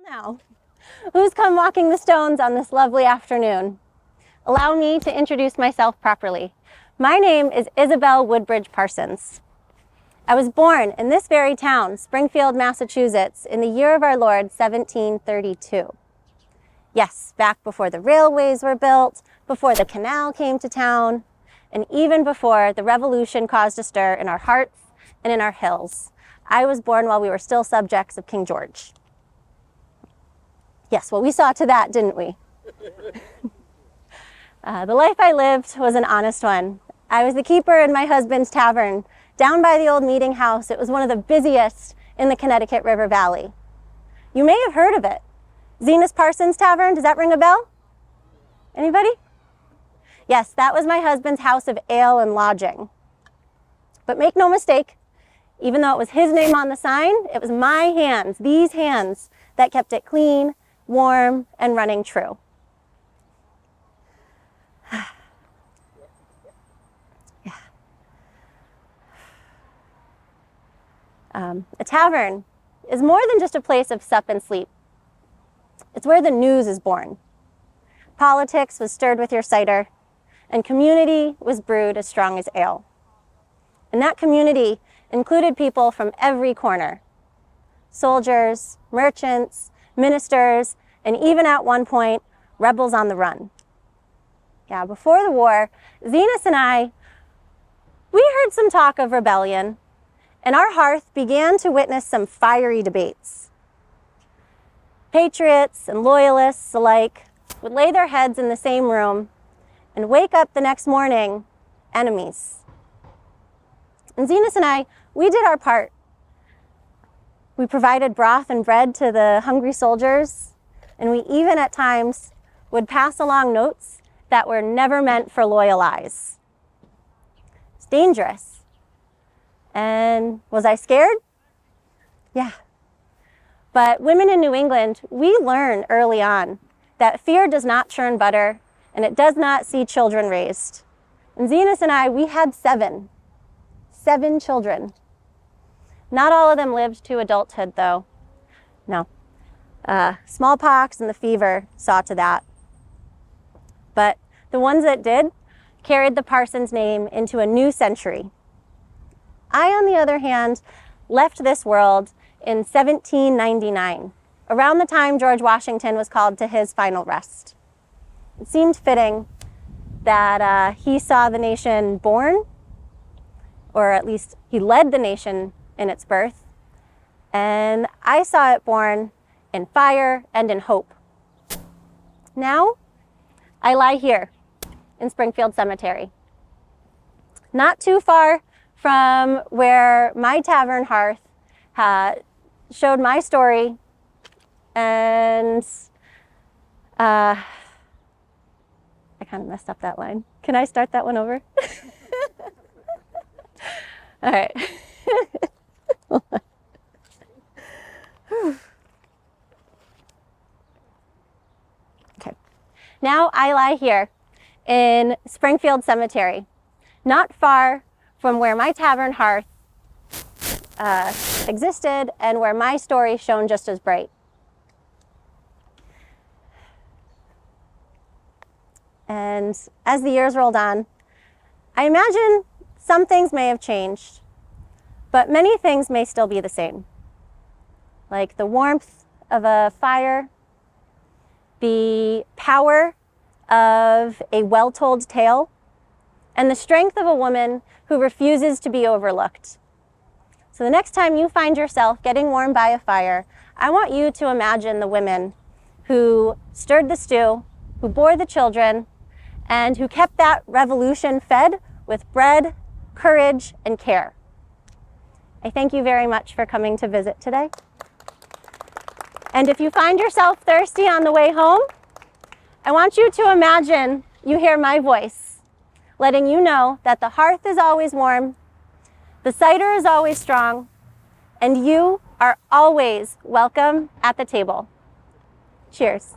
Now, who's come walking the stones on this lovely afternoon? Allow me to introduce myself properly. My name is Isabel Woodbridge Parsons. I was born in this very town, Springfield, Massachusetts, in the year of our Lord, 1732. Yes, back before the railways were built, before the canal came to town, and even before the revolution caused a stir in our hearts and in our hills. I was born while we were still subjects of King George. Yes, well, we saw to that, didn't we? The life I lived was an honest one. I was the keeper in my husband's tavern, down by the old meeting house. It was one of the busiest in the Connecticut River Valley. You may have heard of it. Zenas Parsons Tavern, does that ring a bell? Anybody? Yes, that was my husband's house of ale and lodging. But make no mistake, even though it was his name on the sign, it was my hands, these hands, that kept it clean, warm, and running true. A tavern is more than just a place of sup and sleep. It's where the news is born. Politics was stirred with your cider, and community was brewed as strong as ale. And that community included people from every corner. Soldiers, merchants, ministers, and even at one point, rebels on the run. Yeah, before the war, Zenas and I, we heard some talk of rebellion, and our hearth began to witness some fiery debates. Patriots and loyalists alike would lay their heads in the same room and wake up the next morning enemies. And Zenas and I, we did our part. We provided broth and bread to the hungry soldiers, and we even at times would pass along notes that were never meant for loyal eyes. It's dangerous. And was I scared? Yeah. But women in New England, we learn early on that fear does not churn butter and it does not see children raised. And Zenas and I, we had seven children. Not all of them lived to adulthood though. No. Smallpox and the fever saw to that. But the ones that did carried the Parsons name into a new century. I, on the other hand, left this world in 1799, around the time George Washington was called to his final rest. It seemed fitting that he saw the nation born, or at least he led the nation in its birth, and I saw it born in fire and in hope. Now, I lie here in Springfield Cemetery, not too far from where my tavern hearth showed my story, and I kind of messed up that line. Can I start that one over? All right. Okay. Now I lie here in Springfield Cemetery, not far from where my tavern hearth existed and where my story shone just as bright. And as the years rolled on, I imagine some things may have changed, but many things may still be the same. Like the warmth of a fire, the power of a well-told tale, and the strength of a woman who refuses to be overlooked. So the next time you find yourself getting warmed by a fire, I want you to imagine the women who stirred the stew, who bore the children, and who kept that revolution fed with bread, courage, and care. I thank you very much for coming to visit today. And if you find yourself thirsty on the way home, I want you to imagine you hear my voice, letting you know that the hearth is always warm, the cider is always strong, and you are always welcome at the table. Cheers.